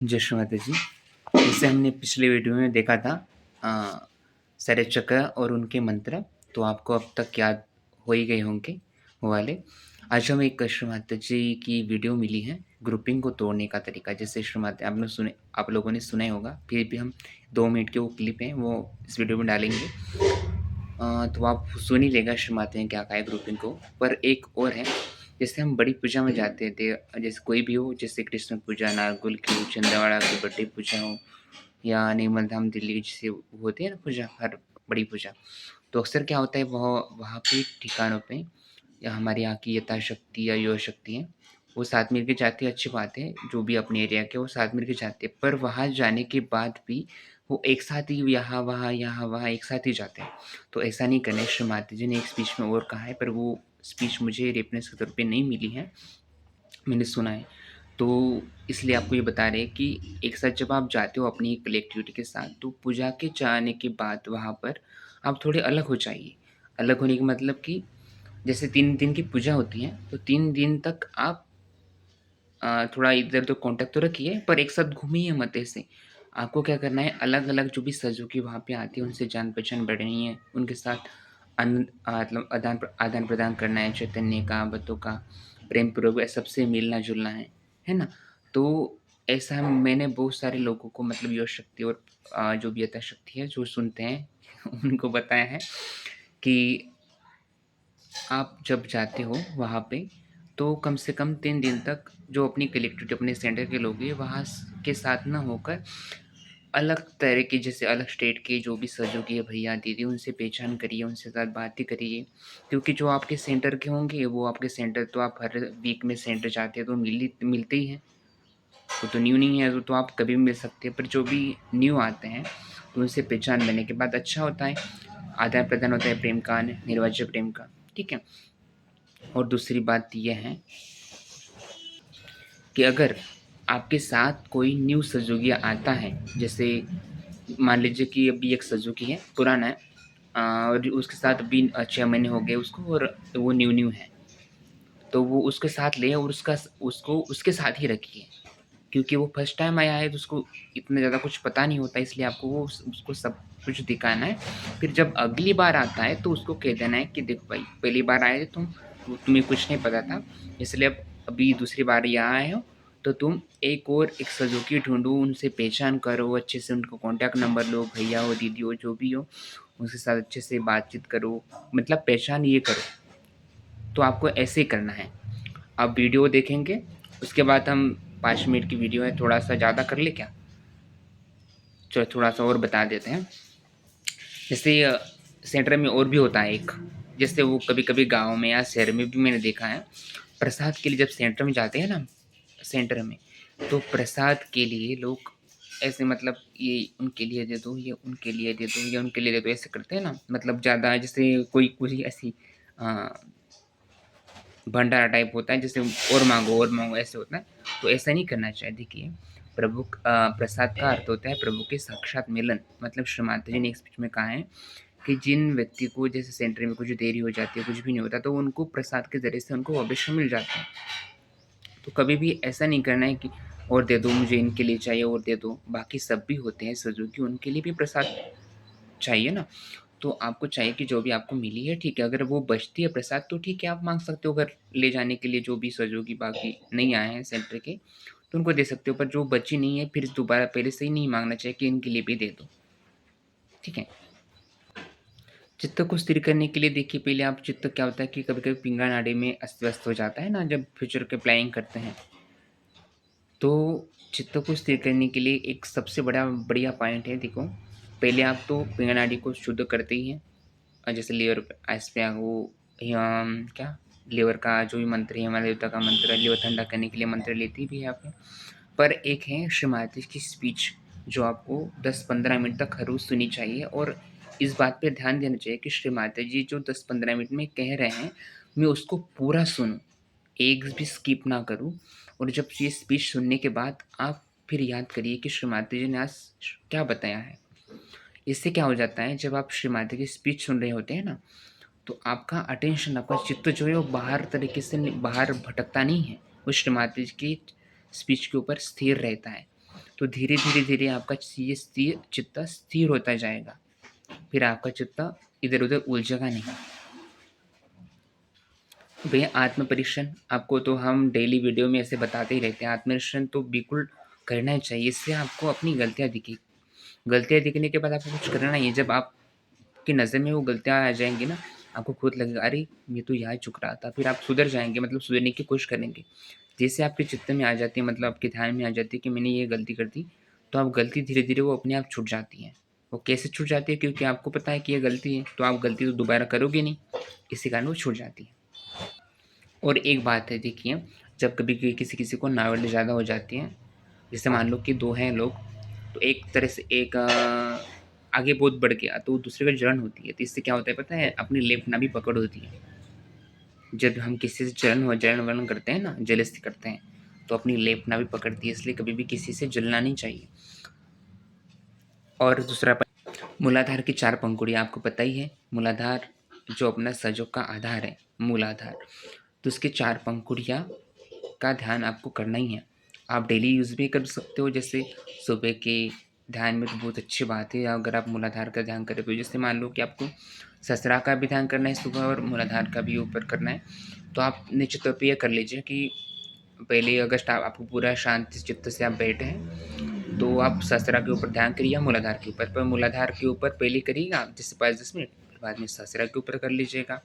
जय श्री माता जी। जैसे हमने पिछले वीडियो में देखा था शरद चक्र और उनके मंत्र, तो आपको अब तक याद हो ही गए होंगे वो वाले। आज हमें एक श्री माता जी की वीडियो मिली है ग्रुपिंग को तोड़ने का तरीका। जैसे श्री माता आप लोगों ने सुना ही होगा, फिर भी हम 2 मिनट के वो क्लिप हैं वो इस वीडियो में डालेंगे। तो आप सुन ही लेगा श्री माता ने क्या कहा है ग्रुपिंग को। पर एक और है, जैसे हम बड़ी पूजा में जाते थे, जैसे कोई भी हो, जैसे कृष्ण पूजा, नारगुल की हो, चंद्रवाड़ा की बड़ी पूजा हो, या निर्मल धाम दिल्ली की जैसे होती है ना पूजा, हर बड़ी पूजा, तो अक्सर क्या होता है वहाँ पे ठिकानों पे, या हमारे यहाँ की यथाशक्ति या युवा शक्ति है, वो साथ मिल के जाती है। अच्छी बात है, जो भी अपने एरिया के वो साथ मिल के जाते हैं, पर वहाँ जाने के बाद भी वो एक साथ ही यहाँ वहाँ एक साथ ही जाते हैं। तो ऐसा नहीं करना है। श्री माता जी ने एक स्पीच में और कहा है, पर वो स्पीच मुझे रेफरेंस के तौर पे नहीं मिली है, मैंने सुना है। तो इसलिए आपको ये बता रहे हैं कि एक साथ जब आप जाते हो अपनी कलेक्टिविटी के साथ, तो पूजा के जाने के बाद वहाँ पर आप थोड़े अलग हो जाइए। अलग होने का मतलब कि जैसे 3 दिन की पूजा होती है, तो 3 दिन तक आप थोड़ा इधर-उधर कॉन्टैक्ट तो रखिए, पर एक साथ घूमिए मत ऐसे। आपको क्या करना है, अलग-अलग जो भी सहयोगी वहाँ पे आती है, उनसे जान-पहचान बढ़ानी है, उनके साथ मतलब आदान-प्रदान करना है, चैतन्य का, बातों का, प्रेमपूर्वक सबसे मिलना-जुलना है ना? तो ऐसा मैंने बहुत सारे लोगों को, मतलब योग शक्ति और जो भी यथाशक्ति है, जो सुनते हैं उनको बताया है कि आप जब जाते हो वहाँ पे, तो कम से कम 3 दिन तक जो अपनी कलेक्टिविटी, अपने सेंटर के लोग हैं, वहाँ के साथ ना होकर अलग तरह के, जैसे अलग स्टेट के जो भी सहयोगी है, भैया दीदी, उनसे पहचान करिए, उनसे साथ बातें करिए। क्योंकि जो आपके सेंटर के होंगे, वो आपके सेंटर, तो आप हर वीक में सेंटर जाते हैं तो मिलते ही हैं। वो तो न्यू नहीं है, तो आप कभी भी मिल सकते हैं। पर जो भी न्यू आते हैं, तो उनसे पहचान बनने के बाद अच्छा होता है, आदान प्रदान होता है प्रेम का, निर्वाज्य प्रेम का। ठीक है। और दूसरी बात ये है कि अगर आपके साथ कोई न्यू सहयोगी आता है, जैसे मान लीजिए कि अभी एक सुज़ुकी है, पुराना है, और उसके साथ अभी 6 महीने हो गए उसको, और वो न्यू है, तो वो उसके साथ लें और उसको उसके साथ ही रखिए। क्योंकि वो फर्स्ट टाइम आया है, तो उसको इतना ज़्यादा कुछ पता नहीं होता, इसलिए आपको वो उसको सब कुछ दिखाना है। फिर जब अगली बार आता है, तो उसको कह देना है कि देखो भाई, पहली बार आए थे तुम, तो तुम्हें कुछ नहीं पता था, इसलिए अब अभी दूसरी बार यहाँ आए हो, तो तुम एक सुज़ुकी ढूँढो, उनसे पहचान करो, अच्छे से उनको कॉन्टैक्ट नंबर लो, भैया हो, दीदी हो, जो भी हो, उसके साथ अच्छे से बातचीत करो, मतलब पहचान ये करो। तो आपको ऐसे ही करना है। आप वीडियो देखेंगे, उसके बाद हम 5 मिनट की वीडियो है, थोड़ा-सा ज़्यादा कर लें क्या? चलो थोड़ा-सा और बता देते हैं। जैसे सेंटर में और भी होता है एक, जैसे वो कभी-कभी गाँव में या शहर में भी मैंने देखा है, प्रसाद के लिए जब सेंटर में जाते हैं ना, सेंटर में, तो प्रसाद के लिए लोग ऐसे, मतलब ये उनके लिए दे दो, ये उनके लिए दे दो, ये उनके लिए दे दो, ऐसे करते हैं ना, मतलब ज़्यादा, जैसे कोई ऐसी अ, भंडारा टाइप होता है, जैसे और माँगो ऐसे होता है। तो ऐसा नहीं करना चाहिए। देखिए, प्रसाद का अर्थ होता है प्रभु के साक्षात मिलन। मतलब श्री माता जी ने एक स्पीच में कहा है कि जिन व्यक्ति को जैसे सेंटर में कुछ देरी हो जाती है, कुछ भी नहीं होता, तो उनको प्रसाद के ज़रिए से उनको अवश्य मिल जाता है। तो कभी भी ऐसा नहीं करना है कि और दे दो, मुझे इनके लिए चाहिए और दे दो। बाकी सब भी होते हैं सुज़ुकी, उनके लिए भी प्रसाद चाहिए ना। तो आपको चाहिए कि जो भी आपको मिली है, ठीक है, अगर वो बचती है प्रसाद, तो ठीक है, आप माँग सकते हो, अगर ले जाने के लिए जो भी सहयोगी बाकी नहीं आए हैं सेंटर के, तो उनको दे सकते हो। पर जो बची नहीं है, फिर दोबारा पहले से ही नहीं माँगना चाहिए कि इनके लिए भी दे दो, ठीक है। चित्त को स्थिर करने के लिए देखिए, पहले आप चित्त, क्या होता है कि कभी-कभी पिंगला नाड़ी में अस्त-व्यस्त हो जाता है ना, जब फ्यूचर की प्लानिंग करते हैं। तो चित्त को स्थिर करने के लिए एक सबसे बढ़िया पॉइंट है, देखो, पहले आप तो पिंगला नाड़ी को शुद्ध करते ही हैं। जैसे लीवर इस पे वो क्या लीवर का जो भी मंत्र है, हमारे देवता का मंत्र है, लीवर ठंडा करने के लिए मंत्र लेती भी है आपने। पर एक है श्री माता की स्पीच, जो आपको 10-15 मिनट तक हर रोज़ सुनी चाहिए, और इस बात पे ध्यान देना चाहिए कि श्री माता जी जो 10-15 मिनट में कह रहे हैं, मैं उसको पूरा सुनूँ, एक भी स्किप ना करूँ। और जब ये स्पीच सुनने के बाद आप फिर याद करिए कि श्री माता जी ने आज क्या बताया है। इससे क्या हो जाता है, जब आप श्री माता की स्पीच सुन रहे होते हैं ना, तो आपका अटेंशन, आपका चित्त जो है वो बाहर तरीके से बाहर भटकता नहीं है, वो श्री माता जी की स्पीच के ऊपर स्थिर रहता है। तो धीरे धीरे धीरे आपका चित्त स्थिर होता जाएगा, फिर आपका चित्त इधर उधर उलझेगा नहीं। भैया आत्मपरीक्षण आपको तो हम डेली वीडियो में ऐसे बताते ही रहते हैं, आत्मपरीक्षण तो बिल्कुल करना ही चाहिए। इससे आपको अपनी गलतियाँ दिखने के बाद आपको कुछ करना ही है। जब आपकी नज़र में वो गलतियाँ आ जाएंगी ना, आपको खुद लगेगा अरे ये तो यहाँ चुक रहा था, फिर आप सुधर जाएंगे, मतलब सुधरने की कोशिश करेंगे। जैसे आपके चित्त में आ जाती है, मतलब आपके ध्यान में आ जाती है कि मैंने ये गलती कर दी, तो आप गलती धीरे धीरे वो अपने आप छूट जाती है। वो कैसे छूट जाती है? क्योंकि आपको पता है कि ये गलती है, तो आप गलती तो दोबारा करोगे नहीं, इसी कारण वो छूट जाती है। और एक बात है, देखिए जब कभी किसी को नावल ज़्यादा हो जाती है, जैसे मान लो कि दो हैं लोग, तो एक तरह से एक आगे बहुत बढ़ गया तो दूसरे का जलन होती है, तो इससे क्या होता है पता है? अपनी लेफ्ट नाभि पकड़ होती है। जब हम किसी से जलन वलन करते हैं ना, जेलसी करते हैं, तो अपनी लेफ्ट नाभि पकड़ती है, इसलिए कभी भी किसी से जलना नहीं चाहिए। और दूसरा मूलाधार की 4 पंखुड़ियाँ आपको पता ही है। मूलाधार जो अपना सजोग का आधार है, मूलाधार, तो उसके 4 पंखुड़ियाँ का ध्यान आपको करना ही है। आप डेली यूज़ भी कर सकते हो, जैसे सुबह के ध्यान में तो बहुत अच्छी बात है अगर आप मूलाधार का ध्यान करें। तो जैसे मान लो कि आपको सहस्रार का भी ध्यान करना है सुबह और मूलाधार का भी ऊपर करना है, तो आप निश्चित तौर पर यह कर लीजिए कि पहले अगर आपको पूरा शांति चित्त से आप बैठे हैं, तो आप सहस्रार के ऊपर ध्यान करिए, मूलाधार के ऊपर। पर मूलाधार के ऊपर पहले करिएगा जैसे 5-10 मिनट, फिर बाद में सहस्रार के ऊपर कर लीजिएगा,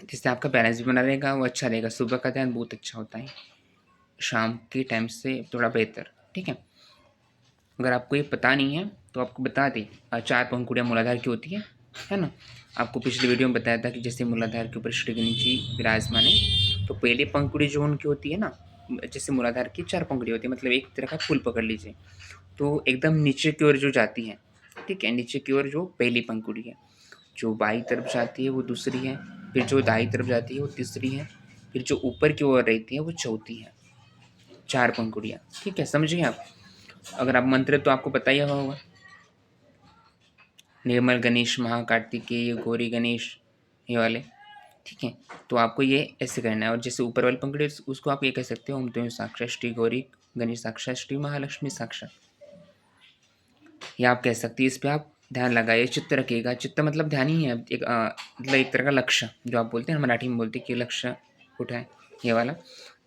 जिससे आपका बैलेंस भी बना रहेगा, वो अच्छा रहेगा। सुबह का ध्यान बहुत अच्छा होता है, शाम के टाइम से थोड़ा बेहतर, ठीक है। अगर आपको ये पता नहीं है तो आपको बता दें, 4 पंखुड़ियाँ मूलाधार की होती है ना। आपको पिछले वीडियो में बताया था कि जैसे मूलाधार के ऊपर श्री गणेश जी विराजमान है, तो पहले पंखुड़ी जो उनकी होती है ना, जैसे मूलाधार की 4 पंखुड़ी होती है, मतलब एक तरह का फूल पकड़ लीजिए, तो एकदम नीचे की ओर जो जाती है, ठीक है, नीचे की ओर जो पहली पंखुड़ी है, जो बाईं तरफ जाती है वो दूसरी है, फिर जो दाईं तरफ जाती है वो तीसरी है, फिर जो ऊपर की ओर रहती है वो चौथी है। 4 पंखुड़ियाँ, ठीक है, समझिए आप। अगर आप मंत्र तो आपको पता ही होगा, निर्मल गणेश, महाकार्तिकेय, गौरी गणेश, ये वाले, ठीक है। तो आपको ये ऐसे करना है। और जैसे ऊपर वाली पंखुड़ी उसको आप ये कह सकते हो, ओम त्वं साक्षात् श्री गौरी गणेश साक्षात् श्री महालक्ष्मी साक्षात्, ये आप कह सकती है। इस पर आप ध्यान लगाइए, चित्त रखिएगा। चित्त मतलब ध्यान ही है, एक मतलब एक तरह का लक्ष्य, जो आप बोलते हैं मराठी में बोलते हैं कि लक्ष्य उठाए, ये वाला,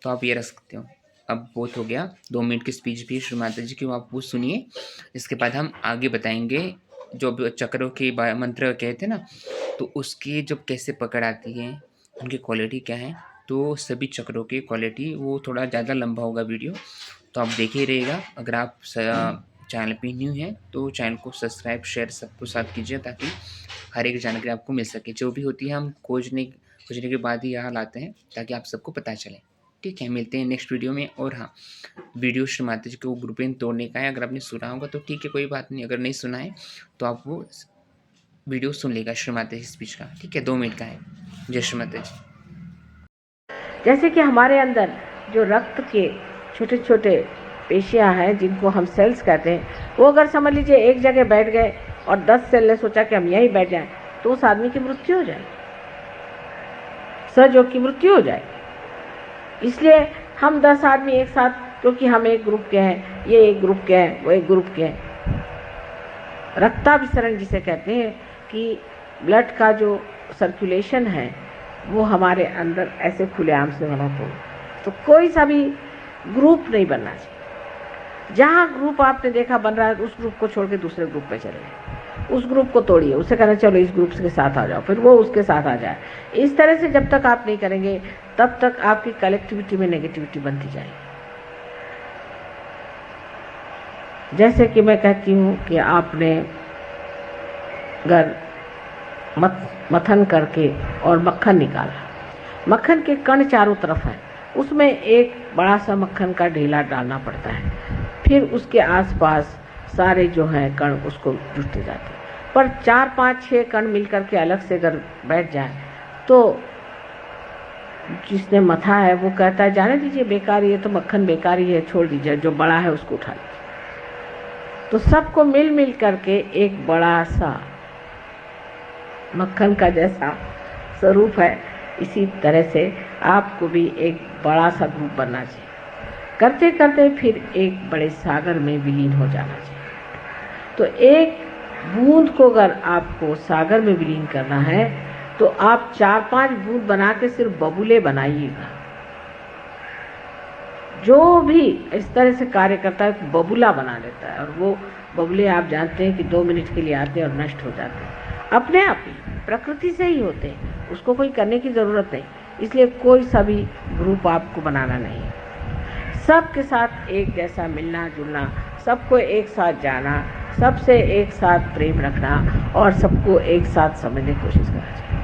तो आप ये रख सकते हो। अब बहुत हो गया, 2 मिनट की स्पीच भी श्री माता जी की, आप वो सुनिए। इसके बाद हम आगे बताएंगे जो चक्रों के मंत्र कहते हैं ना, तो उसकी जब कैसे पकड़ आती है, उनकी क्वालिटी क्या है, तो सभी चक्रों की क्वालिटी, वो थोड़ा ज़्यादा लंबा होगा वीडियो, तो आप देखिए रहेगा। अगर आप चैनल पे न्यू है तो चैनल को सब्सक्राइब शेयर सबको साथ कीजिए, ताकि हर एक जानकारी आपको मिल सके। जो भी होती है हम खोजने के बाद ही यहाँ लाते हैं, ताकि आप सबको पता चले, ठीक है। मिलते हैं नेक्स्ट वीडियो में। और हाँ, वीडियो श्री माता जी को ग्रुप में तोड़ने का है, अगर आपने सुना होगा तो ठीक है, कोई बात नहीं, अगर नहीं सुना है तो आप वो वीडियो सुन लेगा श्री माता जी स्पीच का, ठीक है, 2 मिनट का है। जय श्री माता जी। जैसे कि हमारे अंदर जो रक्त के छोटे छोटे पेशियां हैं, जिनको हम सेल्स कहते हैं, वो अगर समझ लीजिए एक जगह बैठ गए और 10 सेल ने सोचा कि हम यहीं बैठ जाएं, तो उस आदमी की मृत्यु हो जाएगी, सहयोग की मृत्यु हो जाएगी। इसलिए हम 10 आदमी एक साथ, क्योंकि हम एक ग्रुप के हैं, ये एक ग्रुप के हैं, वो एक ग्रुप के हैं। रक्ताभिसरण जिसे कहते हैं कि ब्लड का जो सर्कुलेशन है वो हमारे अंदर ऐसे खुलेआम से होना चाहिए। तो कोई सा भी ग्रुप नहीं बनना चाहिए। जहाँ ग्रुप आपने देखा बन रहा है, उस ग्रुप को छोड़ के दूसरे ग्रुप पे चले, उस ग्रुप को तोड़िए, उससे कहना चलो इस ग्रुप के साथ आ जाओ, फिर वो उसके साथ आ जाए। इस तरह से जब तक आप नहीं करेंगे, तब तक आपकी कलेक्टिविटी में नेगेटिविटी बनती जाएगी। जैसे कि मैं कहती हूँ कि आपने अगर मथन करके और मक्खन निकाला, मक्खन के कण चारों तरफ है, उसमें एक बड़ा सा मक्खन का ढेला डालना पड़ता है, फिर उसके आसपास सारे जो हैं कण उसको जुटते जाते हैं। पर 4, 5, 6 कण मिलकर के अलग से अगर बैठ जाए, तो जिसने मथा है वो कहता है जाने दीजिए, बेकार, ये तो मक्खन बेकार ही है, छोड़ दीजिए, जो बड़ा है उसको उठा लीजिए। तो सबको मिल मिल करके एक बड़ा सा मक्खन का जैसा स्वरूप है, इसी तरह से आपको भी एक बड़ा सा ग्रुप बनना चाहिए। करते करते फिर एक बड़े सागर में विलीन हो जाना चाहिए। तो एक बूंद को अगर आपको सागर में विलीन करना है तो आप 4-5 बूंद बना के सिर्फ बबूले बनाइएगा। जो भी इस तरह से कार्य करता है तो बबूला बना लेता है, और वो बबूले आप जानते हैं कि 2 मिनट के लिए आते हैं और नष्ट हो जाते हैं, अपने आप ही प्रकृति से ही होते हैं, उसको कोई करने की ज़रूरत नहीं। इसलिए कोई सा भी ग्रुप आपको बनाना नहीं है, सबके साथ एक जैसा मिलना जुलना, सबको एक साथ जाना, सबसे एक साथ प्रेम रखना और सबको एक साथ समझने की कोशिश करना चाहिए।